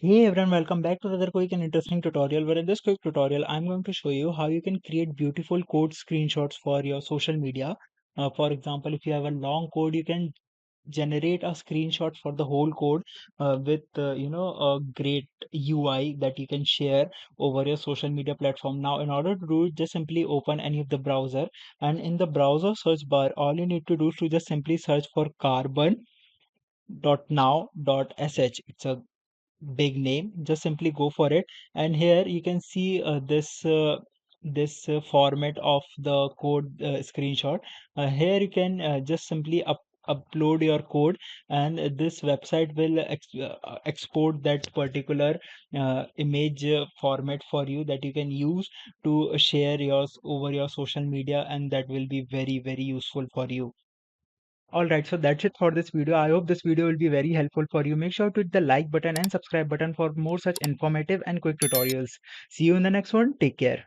Hey everyone, welcome back to another quick and interesting tutorial where in this quick tutorial I'm going to show you how you can create beautiful code screenshots for your social media. For example, if you have a long code, you can generate a screenshot for the whole code with a great UI that you can share over your social media platform. Now, in order to do it, just simply open any of the browser, and in the browser search bar, all you need to do is to just simply search for carbon.now.sh. It's a big name. Just simply go for it, and here you can see this format of the code screenshot. Here you can just simply upload your code, and this website will export that particular image format for you that you can use to share yours over your social media, and that will be very useful for you. Alright, so that's it for this video. I hope this video will be very helpful for you. Make sure to hit the like button and subscribe button for more such informative and quick tutorials. See you in the next one. Take care.